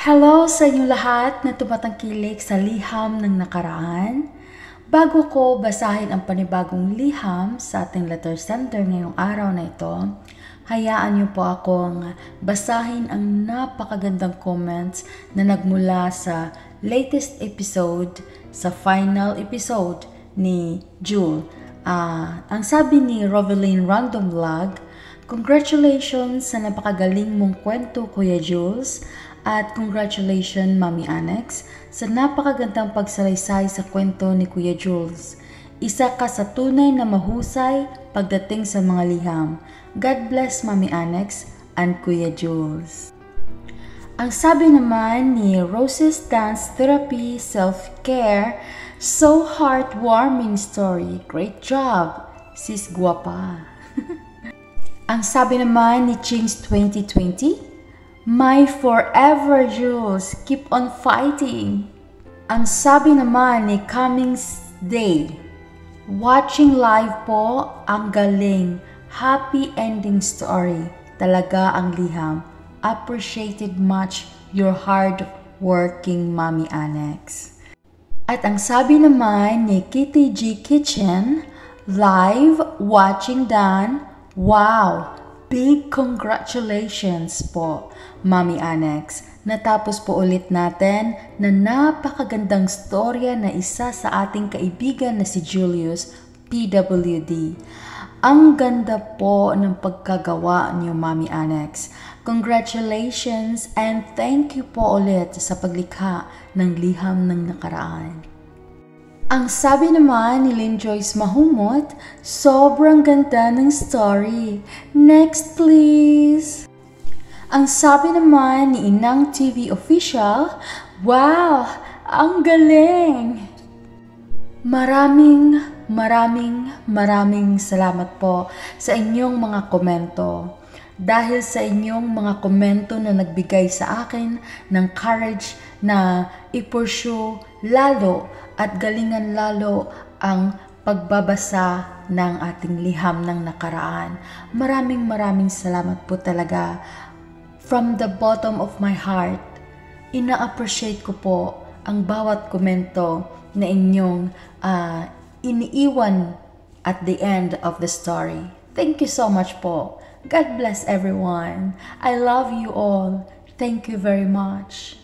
Hello sa inyong lahat na tumatangkilik sa liham ng nakaraan. Bago ko basahin ang panibagong liham sa ating letter sender ngayong araw na ito, hayaan niyo po akong basahin ang napakagandang comments na nagmula sa latest episode, sa final episode ni Jewel. Ang sabi ni Roveline Random Vlog, "Congratulations sa napakagaling mong kwento, Kuya Jules. At congratulations, Mami Annex, sa napakagandang pagsalaysay sa kwento ni Kuya Jules. Isa ka sa tunay na mahusay pagdating sa mga liham. God bless, Mami Annex and Kuya Jules." Ang sabi naman ni Rose's Dance Therapy Self-Care, "So heartwarming story. Great job, sis guwapa." Ang sabi naman ni Chings 2020, "My forever Jules, keep on fighting." Ang sabi naman ni Cummings Day, "Watching live po, ang galing. Happy ending story. Talaga ang liham. Appreciated much your hard working, Mami Annex." At ang sabi naman ni Kitty G Kitchen, "Live watching done. Wow! Big congratulations po, Mami Annex. Natapos po ulit natin na napakagandang storya na isa sa ating kaibigan na si Julius PWD. Ang ganda po ng pagkagawa niyo, Mami Annex. Congratulations and thank you po ulit sa paglikha ng liham ng nakaraan." Ang sabi naman ni Lynn Joyce Mahumot, "Sobrang ganda ng story. Next please." Ang sabi naman ni Inang TV Official, "Wow! Ang galing!" Maraming salamat po sa inyong mga komento. Dahil sa inyong mga komento na nagbigay sa akin ng courage na i-pursue lalo at galingan lalo ang pagbabasa ng ating liham ng nakaraan. Maraming salamat po talaga. From the bottom of my heart, ina-appreciate ko po ang bawat komento na inyong iniiwan at the end of the story. Thank you so much po. God bless everyone. I love you all. Thank you very much.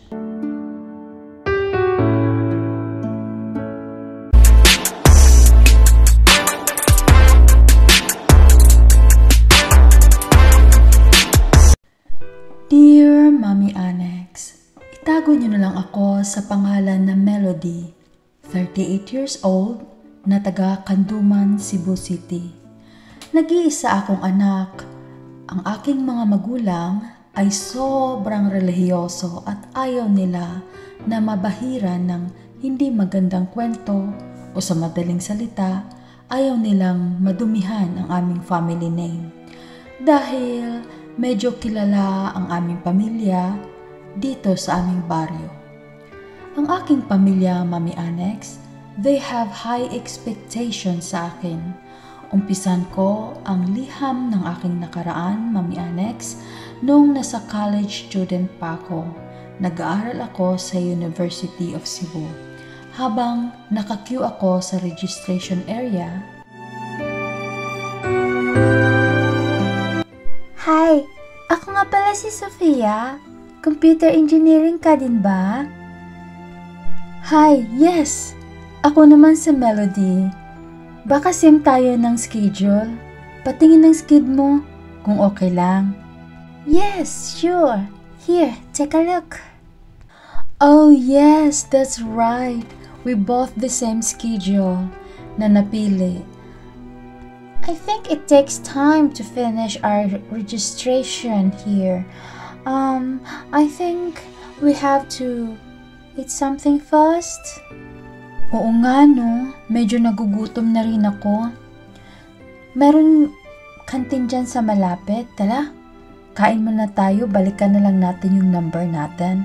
Dear Mami Annex, itago niyo na lang ako sa pangalan na Melody, 38 years old, na taga Kanduman, Cebu City. Nag-iisa akong anak. Ang aking mga magulang ay sobrang relihiyoso at ayaw nila na mabahiran ng hindi magandang kwento o sa madaling salita, ayaw nilang madumihan ang aming family name. Dahil medyo kilala ang aming pamilya dito sa aming baryo. Ang aking pamilya, Mami Annex, they have high expectations sa akin. Umpisan ko ang liham ng aking nakaraan, Mami Annex, noong nasa college student pa ako. Nag-aaral ako sa University of Cebu. Habang naka-queue ako sa registration area. Hi! Ako nga pala si Sofia. Computer engineering ka din ba? Hi! Yes! Ako naman si Melody. Baka same tayo ng schedule. Patingin ng skid mo kung okay lang. Yes, sure. Here, take a look. Oh yes, that's right. We both the same schedule na napili. I think it takes time to finish our registration here. I think we have to eat something first. Oo nga no, medyo nagugutom na rin ako. Meron kantin dyan sa malapit, tala. Kain muna tayo, balikan na lang natin yung number natin.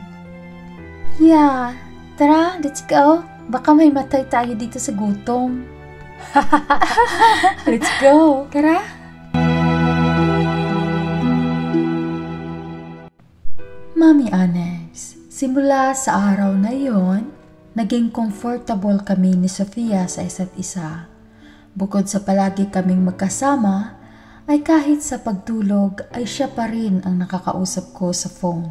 Yeah, tara, let's go. Baka may matay tayo dito sa gutom. Let's go, tara. Mami Annex, Simula sa araw na iyon, naging comfortable kami ni Sofia sa isa't isa. Bukod sa palagi kaming magkasama, ay kahit sa pagtulog ay siya pa rin ang nakakausap ko sa phone.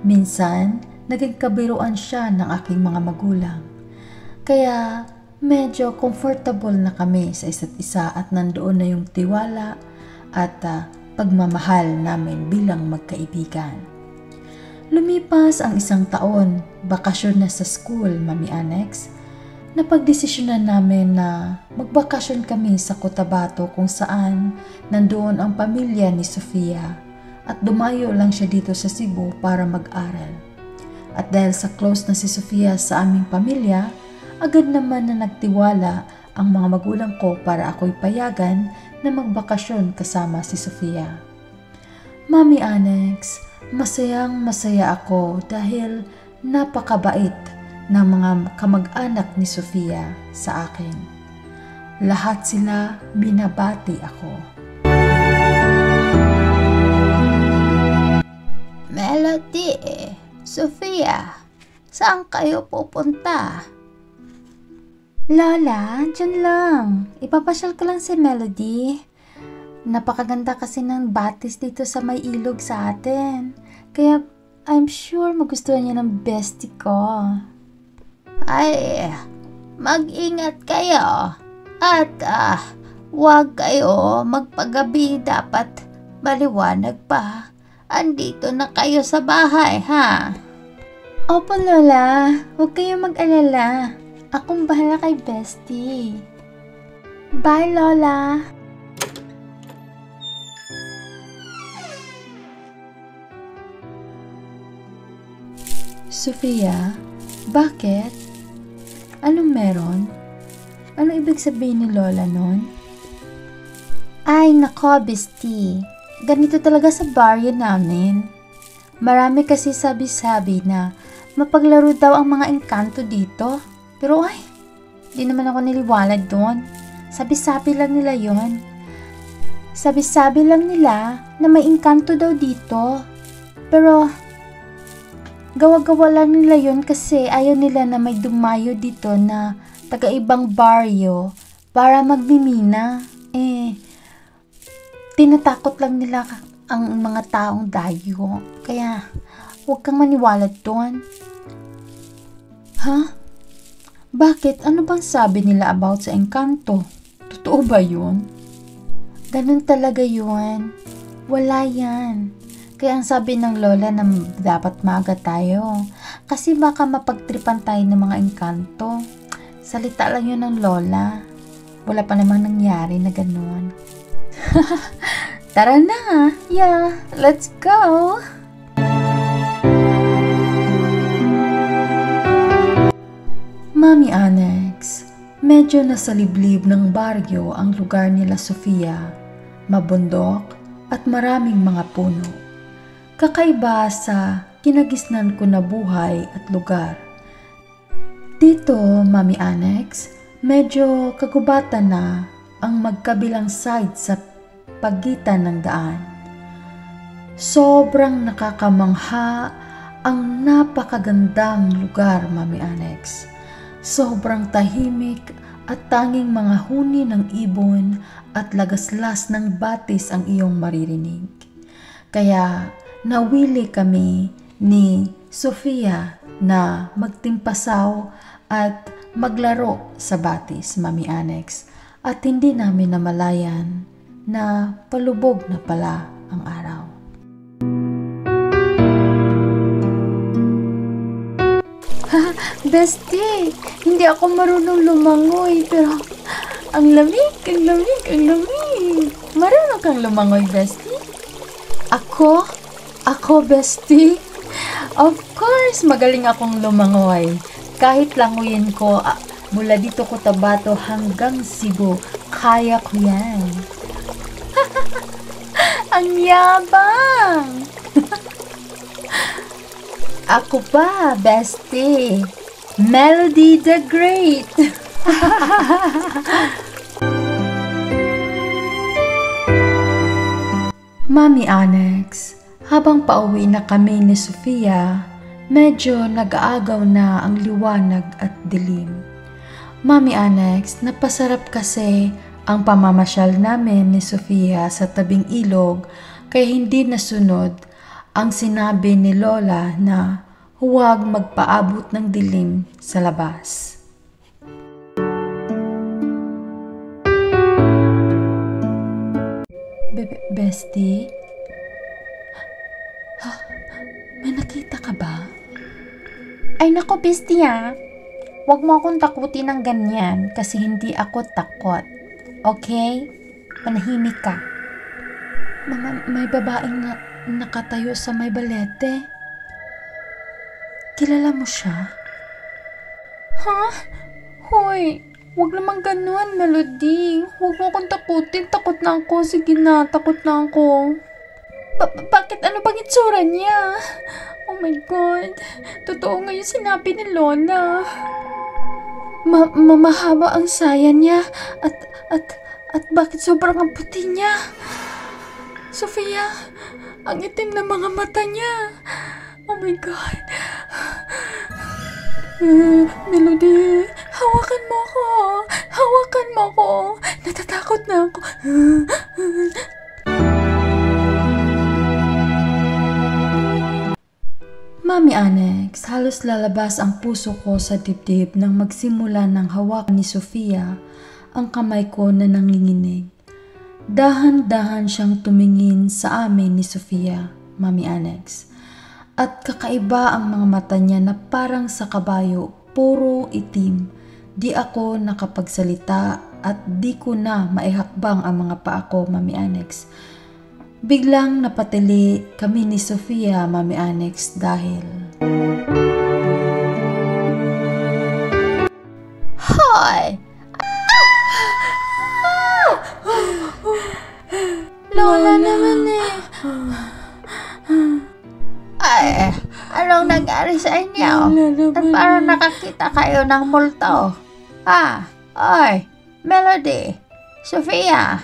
Minsan, naging kabiruan siya ng aking mga magulang. Kaya medyo comfortable na kami sa isa't isa at nandoon na yung tiwala at pagmamahal namin bilang magkaibigan. Lumipas ang 1 taon, bakasyon na sa school, Mami Annex. Napagdesisyonan namin na magbakasyon kami sa Cotabato kung saan nandoon ang pamilya ni Sofia at dumayo lang siya dito sa Cebu para mag-aral. At dahil sa close na si Sofia sa aming pamilya, agad naman na nagtiwala ang mga magulang ko para ako'y payagan na magbakasyon kasama si Sofia. Mami Annex, masayang-masaya ako dahil napakabait ng mga kamag-anak ni Sofia sa akin. Lahat sila binabati ako. Melody, Sofia, saan kayo pupunta? Lola, dyan lang. Ipapasyal ko lang si Melody. Napakaganda kasi ng batis dito sa may ilog sa atin. Kaya I'm sure magustuhan niya ng bestie ko. Ay, mag-ingat kayo. At huwag kayo magpagabi, dapat maliwanag pa. Andito na kayo sa bahay, ha? Opo, Lola. Huwag kayong mag-alala. Akong bahala kay bestie. Bye, Lola. Sofia, bakit? Anong meron? Ano ibig sabihin ni Lola nun? Ay, nako, bestie. Ganito talaga sa baryo namin. Marami kasi sabi-sabi na mapaglaro daw ang mga engkanto dito. Pero ay, di naman ako niliwanag doon. Sabi-sabi lang nila yon. Sabi-sabi lang nila na may engkanto daw dito. Pero gawa-gawa lang nila yon kasi ayaw nila na may dumayo dito na taga-ibang baryo para magmimina. Tinatakot lang nila ang mga taong dayo. Kaya, huwag kang maniwala doon. Ha? Bakit? Ano bang sabi nila about sa engkanto? Totoo ba yun? Ganun talaga yun. Wala yan. Kaya ang sabi ng lola na dapat maaga tayo. Kasi baka mapagtripan tayo ng mga engkanto. Salita lang yun ng lola. Wala pa namang nangyari na ganun. Tara na! Yeah, let's go! Mami Annex, medyo nasa liblib ng baryo ang lugar nila Sofia. Mabundok at maraming mga puno. Kakaiba sa kinagisnan ko na buhay at lugar. Dito, Mami Annex, medyo kagubatan na ang magkabilang side sa pagitan ng daan. Sobrang nakakamangha ang napakagandang lugar, Mami Annex. Sobrang tahimik at tanging mga huni ng ibon at lagaslas ng batis ang iyong maririnig. Kaya nawili kami ni Sofia na magtimpasaw at maglaro sa batis, Mami Annex. At hindi namin namalayan na palubog na pala ang araw. Bestie, hindi ako marunong lumangoy, pero ang lamig. Marunong kang lumangoy, bestie? Ako, bestie? Of course, magaling akong lumangoy. Kahit languyin ko, mula dito Cotabato hanggang Cebu, kaya ko yan. Ang yabang! Ako pa, bestie. Melody the Great. Mami Annex, habang pauwi na kami ni Sofia, Medyo nag-aagaw na ang liwanag at dilim. Mami Anex, napasarap kasi ang pamamasyal namin ni Sofia sa tabing ilog kaya hindi nasunod ang sinabi ni Lola na huwag magpaabot ng dilim sa labas. Bestie? May nakita ka ba? Ay nako, bestie ah. Huwag mo akong takutin ng ganyan kasi hindi ako takot. Okay? Manahimik ka. May babaeng nakatayo sa may balete. Kilala mo siya? Ha? Hoy, huwag naman ganun, Melody. Huwag mo akong takutin. Takot na ako. Sige na, takot na ako. Bakit? Ano bang itsura niya? Oh my God. Totoo nga yung sinabi ni Lola. Mahaba ang saya niya. At bakit sobrang ang puti niya? Sofia, ang itim na mga mata niya. Oh my God. Melody, hawakan mo ako. Hawakan mo ako. Natatakot na ako. Mami Anex, halos lalabas ang puso ko sa dibdib nang magsimula ng hawakan ni Sofia ang kamay ko na nanginginig. Dahan-dahan siyang tumingin sa amin ni Sofia, Mami Anex. At kakaiba ang mga mata niya na parang sa kabayo, puro itim. Di ako nakapagsalita at di ko na maihakbang ang mga paa ko, Mami Anex. Biglang napatili kami ni Sofia, Mami Anex, dahil... Hoy! Lola naman eh. Ay, anong nangyari sa inyo? At parang nakakita kayo ng multo. Oy, Melody, Sofia,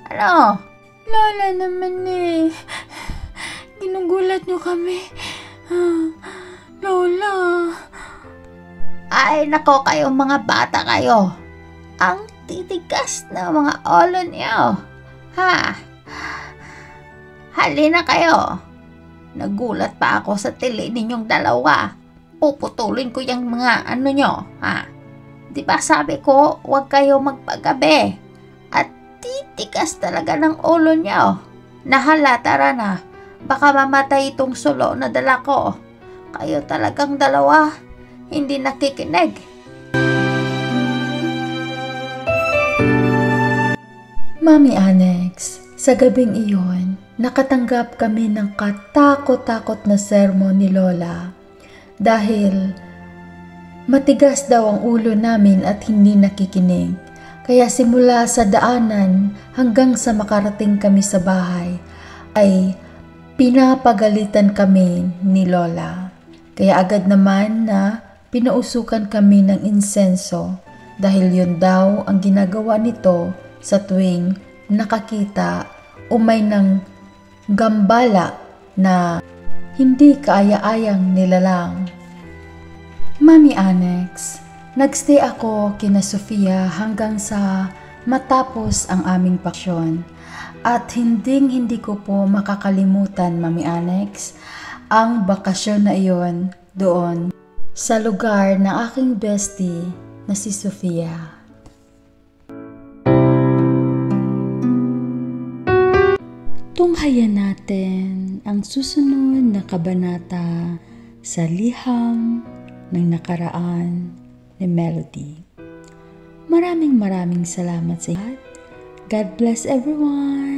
ano? Lola naman eh. Ginugulat niyo kami. Lola. Ay, nako kayo mga bata kayo. Ang titigas na mga ulo niyo. Halina kayo. Nagulat pa ako sa tili ninyong dalawa. Puputulin ko yung mga ano nyo. Di ba sabi ko, huwag kayo magpagabi. Titigas talaga ng ulo niyo. Nahala, tara na. Baka mamatay itong sulo na dala ko. Kayo talagang dalawa. Hindi nakikinig. Mami Anex, sa gabing iyon, nakatanggap kami ng katakot-takot na sermon ni Lola. Dahil matigas daw ang ulo namin at hindi nakikinig. Kaya simula sa daanan hanggang sa makarating kami sa bahay, ay pinapagalitan kami ni Lola. Kaya agad naman na pinausukan kami ng insenso dahil yun daw ang ginagawa nito sa tuwing nakakita o may ng gambala na hindi kaaya-ayang nilalang. Mami Anex, nagstay ako kina Sofia hanggang sa matapos ang aming paksyon. At hindi ko po makakalimutan, Mami Anex, ang bakasyon na iyon doon sa lugar ng aking bestie na si Sofia. Tunghayan natin ang susunod na kabanata sa Liham ng Nakaraan ni Melody. Maraming salamat sa lahat. God bless everyone!